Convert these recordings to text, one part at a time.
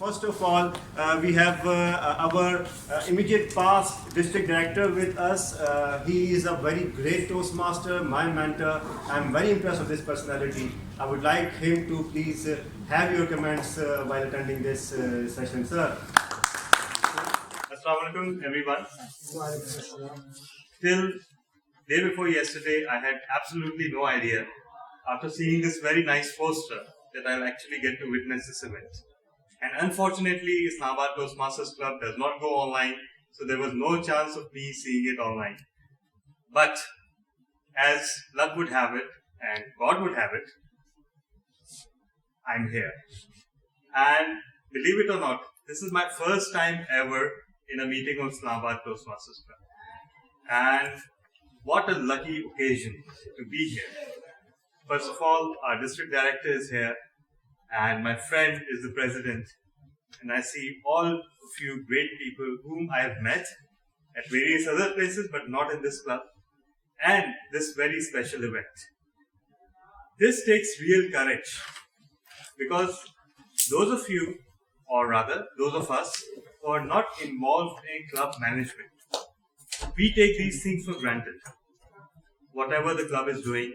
First of all, we have our immediate past district director with us. He is a very great Toastmaster, my mentor. I'm very impressed with his personality. I would like him to please have your comments while attending this session, sir. Assalamu alaikum, everyone. Till day before yesterday, I had absolutely no idea, after seeing this very nice poster, that I'll actually get to witness this event. And unfortunately, Islamabad Toastmasters Club does not go online, so there was no chance of me seeing it online. But as luck would have it, and God would have it, I'm here. And believe it or not, this is my first time ever in a meeting of Islamabad Toastmasters Club. And what a lucky occasion to be here. First of all, our district director is here, and my friend is the president. And I see all of you great people whom I have met at various other places, but not in this club, and this very special event. This takes real courage, because those of you, or rather those of us, who are not involved in club management, we take these things for granted, whatever the club is doing.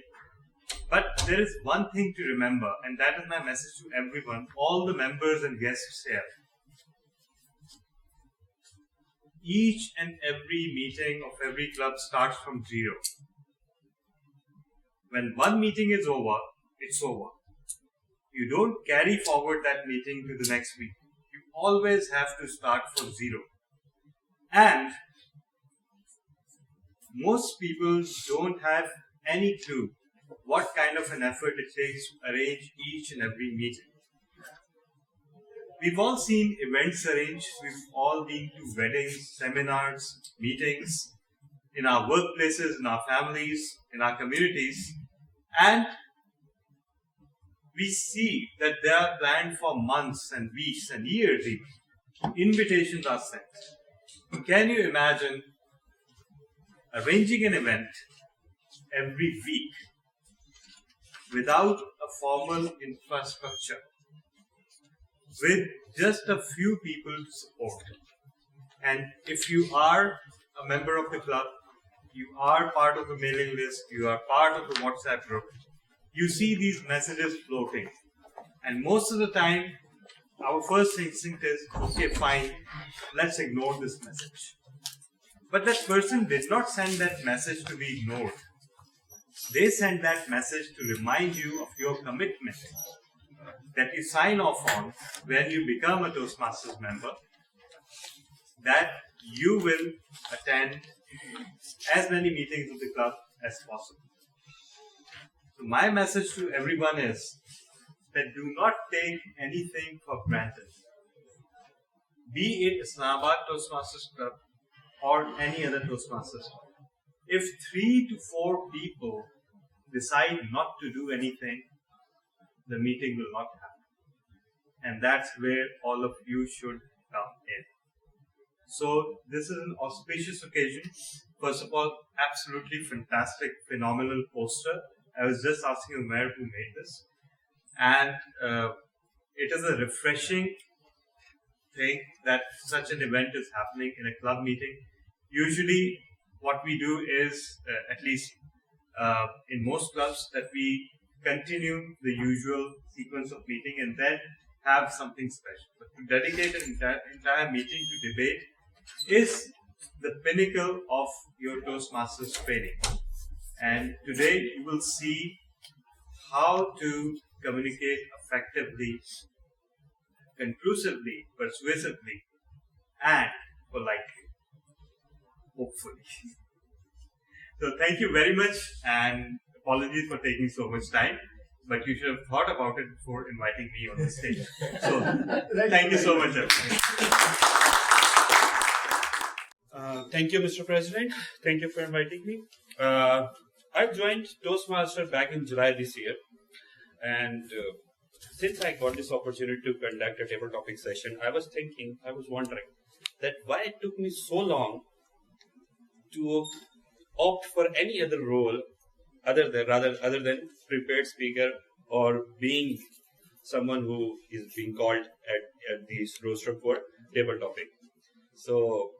But there is one thing to remember, and that is my message to everyone, all the members and guests here. Each and every meeting of every club starts from zero. When one meeting is over, it's over. You don't carry forward that meeting to the next week. You always have to start from zero. And most people don't have any clue what kind of an effort it takes to arrange each and every meeting. We've all seen events arranged, we've all been to weddings, seminars, meetings, in our workplaces, in our families, in our communities, and we see that they are planned for months and weeks and years even. Invitations are sent. Can you imagine arranging an event every week without a formal infrastructure, with just a few people to support? And if you are a member of the club, you are part of the mailing list, you are part of the WhatsApp group, you see these messages floating. And most of the time, our first instinct is, okay, fine, let's ignore this message. But that person did not send that message to be ignored. They send that message to remind you of your commitment that you sign off on when you become a Toastmasters member, that you will attend as many meetings of the club as possible. So my message to everyone is that do not take anything for granted. Be it Islamabad Toastmasters Club or any other Toastmasters Club. If 3 to 4 people decide not to do anything, the meeting will not happen. And that's where all of you should come in. So this is an auspicious occasion. First of all, absolutely fantastic, phenomenal poster. I was just asking Umair who made this. And it is a refreshing thing that such an event is happening in a club meeting. Usually what we do is, at least in most clubs, that we continue the usual sequence of meeting and then have something special. But to dedicate an entire meeting to debate is the pinnacle of your Toastmasters training. And today you will see how to communicate effectively, conclusively, persuasively, and politely, hopefully. So thank you very much, and apologies for taking so much time, but you should have thought about it before inviting me on the stage. So thank you so much, everyone. Thank you, Mr. President. Thank you for inviting me. I joined Toastmasters back in July this year, and since I got this opportunity to conduct a table topic session, I was wondering that why it took me so long to opt for any other role other than prepared speaker or being someone who is being called at the roster for table topic. So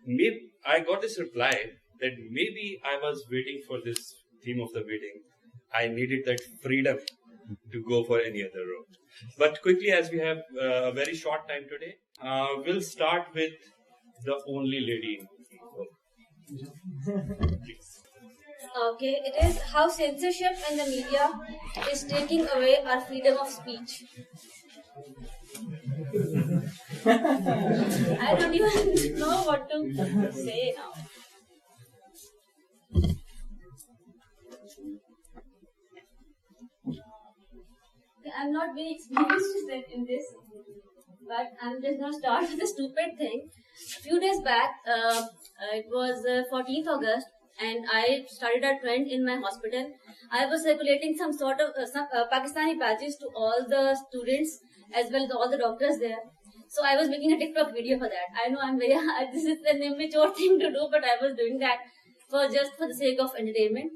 maybe I got this reply that maybe I was waiting for this theme of the meeting. I needed that freedom to go for any other road. But quickly, as we have a very short time today, we'll start with the only lady in the room. Please. Okay, it is how censorship in the media is taking away our freedom of speech. I don't even know what to say now. I'm not very experienced in this, but I'm just going to start with a stupid thing. A few days back, it was 14th August, and I started a trend in my hospital. I was circulating some sort of Pakistani badges to all the students as well as all the doctors there. So I was making a TikTok video for that. I know I'm very this is an immature thing to do, but I was doing that for the sake of entertainment.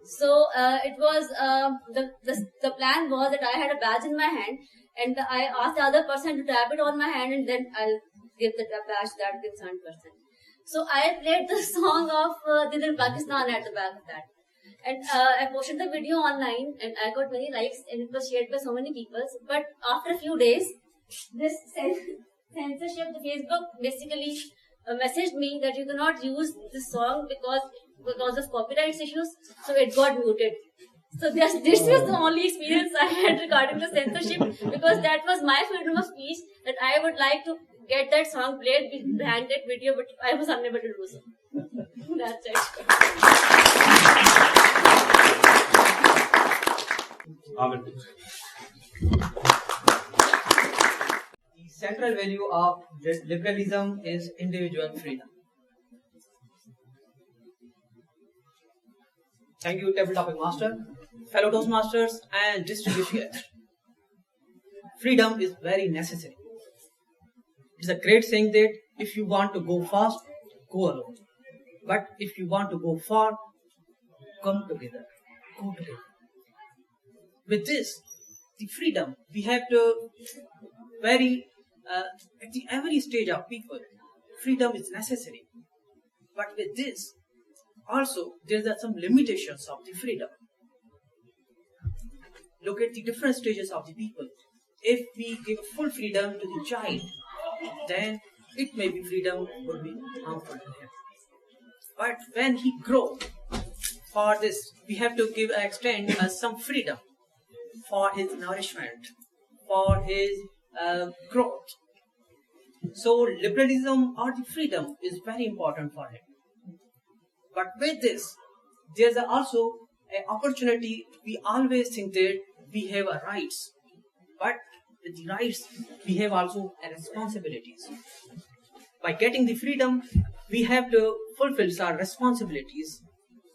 So it was the plan was that I had a badge in my hand, and I asked the other person to tap it on my hand, and then I'll give the badge to that concerned person. So I played the song of Dil in Pakistan at the back of that. And I posted the video online, and I got many likes, and it was shared by so many people. But after a few days, this censorship, the Facebook basically messaged me that you cannot use this song because of copyright issues, so it got muted. So this was the only experience I had regarding the censorship, because that was my freedom of speech, that I would like to get that song played behind that video, but I was unable to do so. That's it. Amen. The central value of liberalism is individual freedom. Thank you, Table Topic Master, fellow Toastmasters, and distribution. Freedom is very necessary. It's a great saying that if you want to go fast, go alone. But if you want to go far, come together. Go together. With this, the freedom, we have to at every stage of people, freedom is necessary. But with this, also, there are some limitations of the freedom. Look at the different stages of the people. If we give full freedom to the child, then it may be freedom would be harmful to him. But when he grows, for this, we have to extend some freedom for his nourishment, for his growth. So liberalism or the freedom is very important for him. But with this, there's also an opportunity. We always think that we have a rights, but with the rights, we have also a responsibilities. By getting the freedom, we have to fulfill our responsibilities,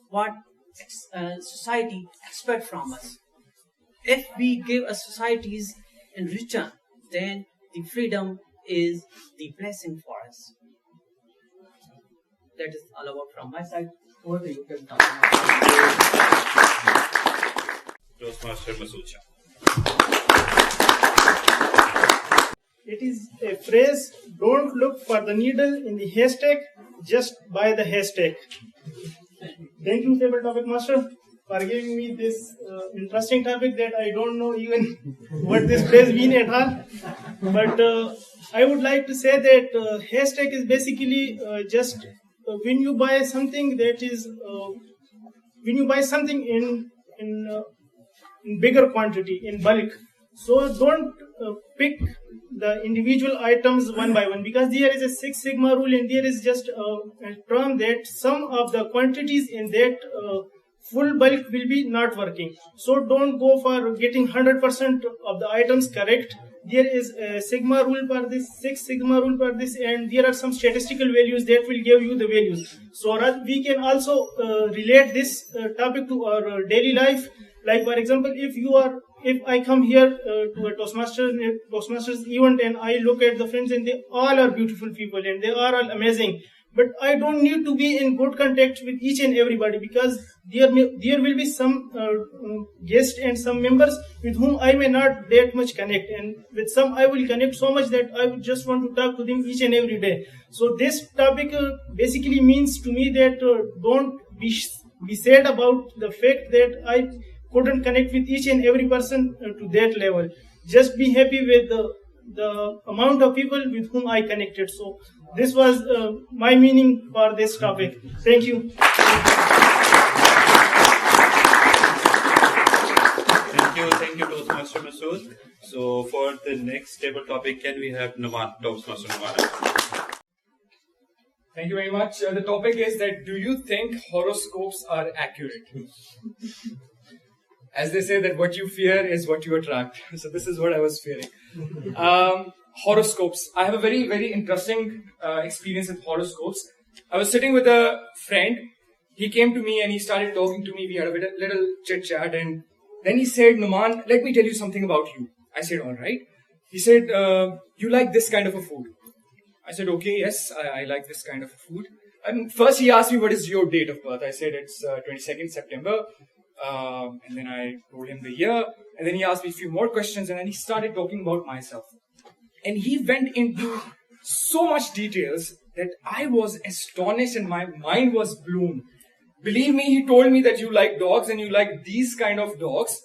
what society expects from us. If we give a societies in return, then the freedom is the blessing for us. That is all about from my side. Over to you. Toastmaster Masucha. It is a phrase, don't look for the needle in the haystack, just buy the haystack. Thank you, Table Topic Master, for giving me this interesting topic that I don't know even what this phrase means at all. But I would like to say that haystack is basically just when you buy something that is, when you buy something in bigger quantity, in bulk. So don't pick the individual items one by one, because there is a Six Sigma rule, and there is just a term that some of the quantities in that full bulk will be not working. So don't go for getting 100% of the items correct. There is a Sigma rule for this, Six Sigma rule for this, and there are some statistical values that will give you the values. So we can also relate this topic to our daily life. Like, for example, if I come here to a Toastmasters event and I look at the friends, and they all are beautiful people and they are all amazing. but I don't need to be in good contact with each and everybody, because there will be some guests and some members with whom I may not that much connect, and with some I will connect so much that I would just want to talk to them each and every day. So this topic basically means to me that don't be sad about the fact that I couldn't connect with each and every person to that level. Just be happy with the amount of people with whom I connected. So this was my meaning for this topic. Thank you. Thank you, Toastmaster Masood. So for the next table topic, can we have Toastmaster Naman? Thank you very much. The topic is that, do you think horoscopes are accurate? As they say that what you fear is what you attract. So this is what I was fearing. Horoscopes. I have a very, very interesting experience with horoscopes. I was sitting with a friend. He came to me and he started talking to me. We had a little chit chat, and then he said, Numan, let me tell you something about you. I said, all right. He said, you like this kind of a food. I said, okay, yes, I like this kind of food. And first he asked me, what is your date of birth? I said, it's 22nd September. And then I told him the year. And then he asked me a few more questions, and then he started talking about myself. And he went into so much details that I was astonished and my mind was blown. Believe me, he told me that you like dogs and you like these kind of dogs.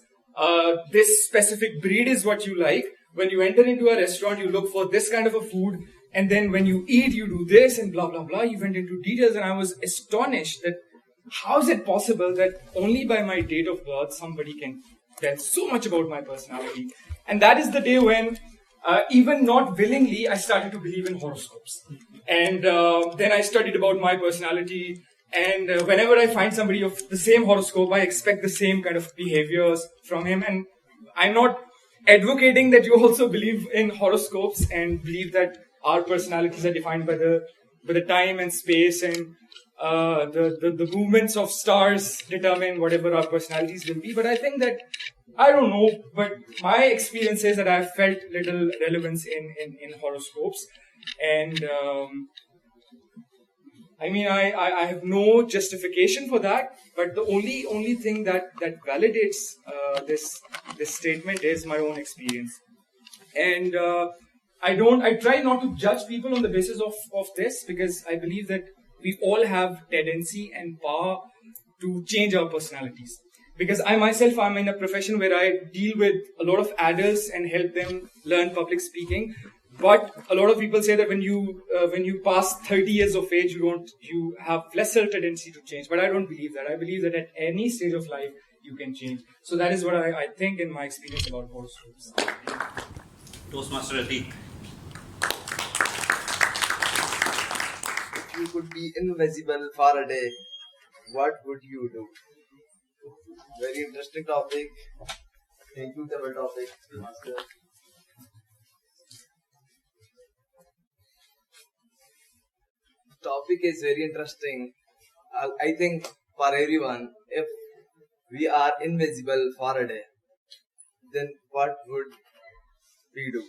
This specific breed is what you like. When you enter into a restaurant, you look for this kind of a food. And then when you eat, you do this and blah, blah, blah. He went into details, and I was astonished that how is it possible that only by my date of birth, somebody can tell so much about my personality. And that is the day when, even not willingly, I started to believe in horoscopes. And then I studied about my personality. And whenever I find somebody of the same horoscope, I expect the same kind of behaviors from him. And I'm not advocating that you also believe in horoscopes and believe that our personalities are defined by the time and space, and the movements of stars determine whatever our personalities will be. But I think that, I don't know, but my experience is that I've felt little relevance in horoscopes. And I mean, I have no justification for that, but the only thing that validates this statement is my own experience. And I try not to judge people on the basis of this, because I believe that we all have tendency and power to change our personalities. Because I myself, I'm in a profession where I deal with a lot of adults and help them learn public speaking. But a lot of people say that when you pass 30 years of age, you have lesser tendency to change. But I don't believe that. I believe that at any stage of life, you can change. So that is what I think in my experience about horoscopes. Toastmaster Atiq. If you could be invisible for a day, what would you do? Very interesting topic. Thank you, table topic, Master. Topic is very interesting. I think for everyone, if we are invisible for a day, then what would we do?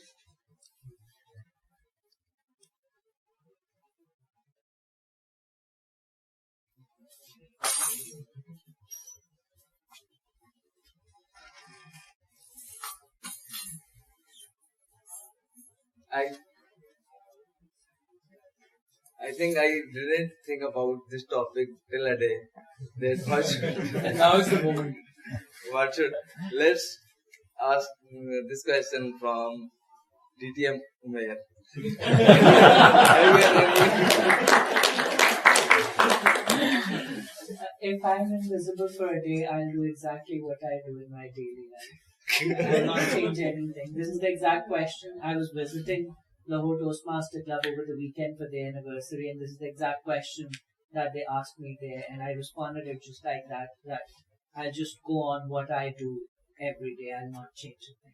I think I didn't think about this topic till a day. That much. Now is the moment. Let's ask this question from DTM Umair. If I'm invisible for a day, I'll do exactly what I do in my daily life. I will not change anything. This is the exact question. I was visiting Lahore Toastmaster Club over the weekend for their anniversary, and this is the exact question that they asked me there, and I responded it just like that I'll just go on what I do every day. I'll not change a thing.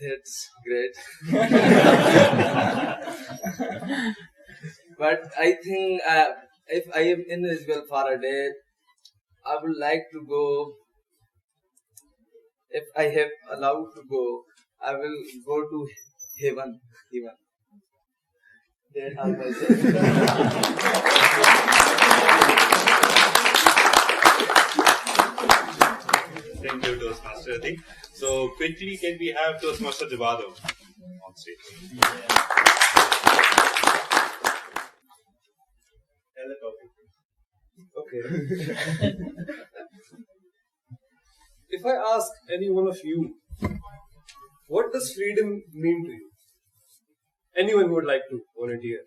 That's great. But I think if I am invisible for a day, I would like to go. If I have allowed to go, I will go to heaven. There are myself. Thank you, Toastmaster Atik. So quickly, can we have Toastmaster Javado on stage? Tell the topic. Okay. If I ask any one of you, what does freedom mean to you? Anyone would like to volunteer?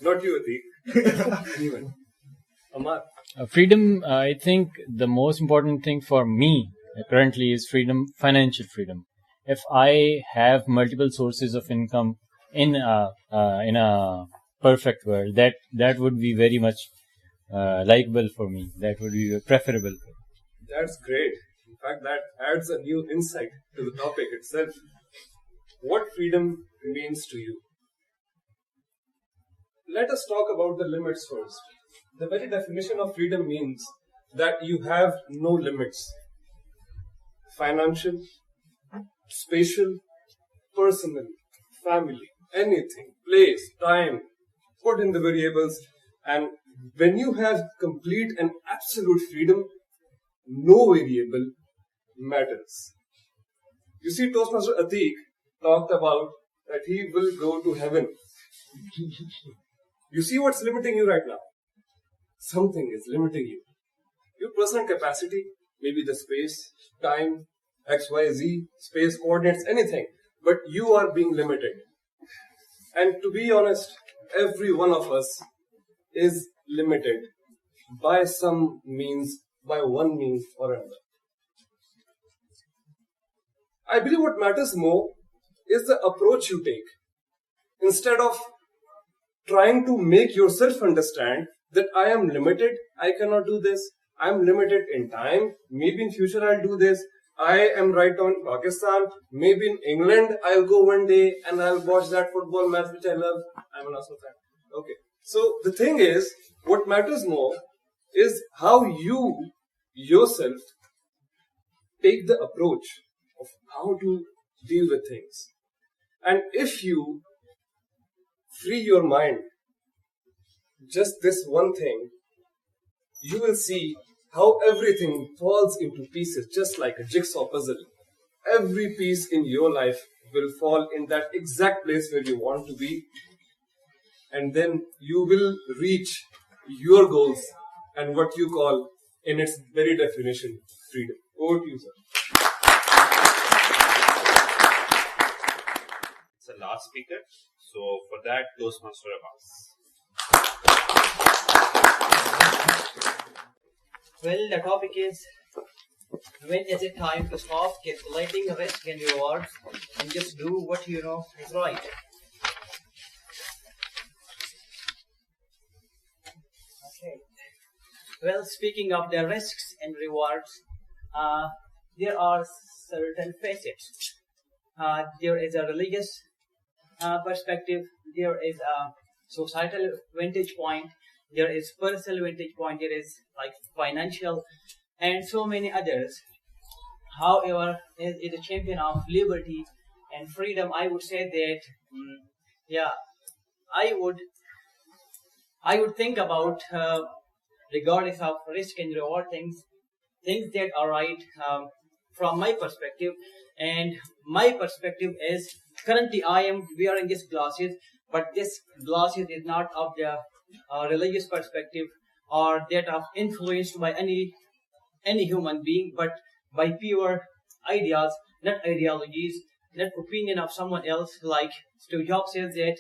Not you, Atik. Anyone? Amar? Freedom, I think the most important thing for me currently is freedom, financial freedom. If I have multiple sources of income in a perfect world, that would be very much likable for me. That would be preferable. That's great. In fact, that adds a new insight to the topic itself. What freedom means to you? Let us talk about the limits first. The very definition of freedom means that you have no limits. Financial, spatial, personal, family, anything, place, time, put in the variables, and when you have complete and absolute freedom, no variable matters. You see, Toastmaster Atik talked about that he will go to heaven. You see what's limiting you right now? Something is limiting you. Your personal capacity, maybe the space, time, XYZ, space coordinates, anything. But you are being limited. And to be honest, every one of us is limited by some means, by one means or another. I believe what matters more is the approach you take. Instead of trying to make yourself understand that I am limited, I cannot do this, I am limited in time, maybe in future I'll do this, I am right now in Pakistan, maybe in England I'll go one day and I'll watch that football match which I love, I'm an Arsenal fan. Okay, so the thing is, what matters more is how you yourself take the approach of how to deal with things. And if you free your mind, just this one thing, you will see how everything falls into pieces, just like a jigsaw puzzle. Every piece in your life will fall in that exact place where you want to be, and then you will reach your goals and what you call, in its very definition, freedom. Over to you, sir. It's the last speaker. So for that, Toastmaster Abbas. Well, the topic is, when is it time to stop calculating risk and rewards and just do what you know is right? Okay. Well, speaking of the risks and rewards, there are certain facets. There is a religious perspective, there is a societal vantage point, there is personal vantage point, there is like financial, and so many others. However, as a champion of liberty and freedom, I would say that, I would think about, regardless of risk and reward, things that are right from my perspective. And my perspective is, currently I am wearing these glasses, but this glasses is not of the religious perspective or that of influenced by any human being, but by pure ideas, not ideologies, not opinion of someone else. Like Steve Jobs says that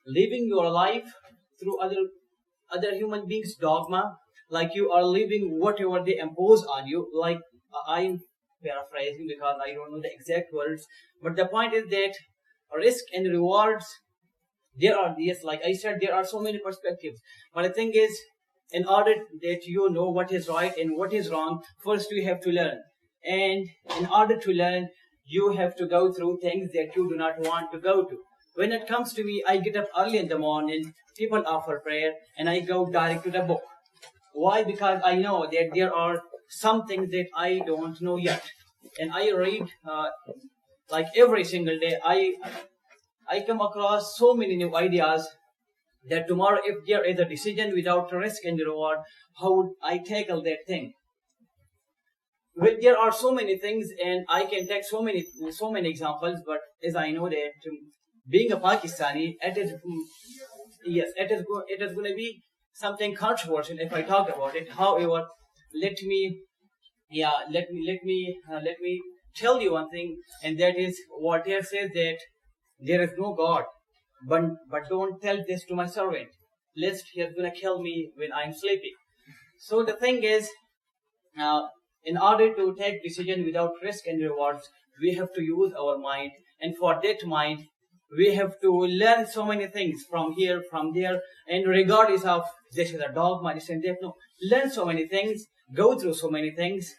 living your life through other human beings' dogma, like you are living whatever they impose on you. Like I'm paraphrasing because I don't know the exact words, but the point is that risk and rewards, there are, yes, like I said, there are so many perspectives. But the thing is, in order that you know what is right and what is wrong, first you have to learn. And in order to learn, you have to go through things that you do not want to go to. When it comes to me, I get up early in the morning, people offer prayer, and I go direct to the book. Why? Because I know that there are some things that I don't know yet. And I read, like every single day, I come across so many new ideas that tomorrow if there is a decision without risk and reward, how would I tackle that thing? Well, there are so many things, and I can take so many examples. But as I know that being a Pakistani, it is going to be something controversial if I talk about it. However, let me tell you one thing, and that is Voltaire says that there is no God, but don't tell this to my servant, lest he is going to kill me when I'm sleeping. So the thing is, in order to take decision without risk and rewards, we have to use our mind, and for that mind, we have to learn so many things from here, from there, and regardless of this is a dogma, this and that, no, learn so many things, go through so many things,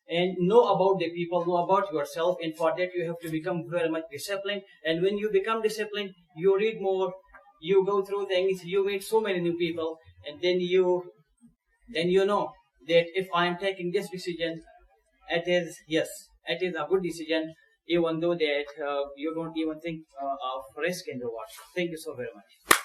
and know about the people, know about yourself, and for that you have to become very much disciplined. And when you become disciplined, you read more, you go through things, you meet so many new people, and then you know that if I am taking this decision, it is a good decision, even though that you don't even think of risk and reward. Thank you so very much.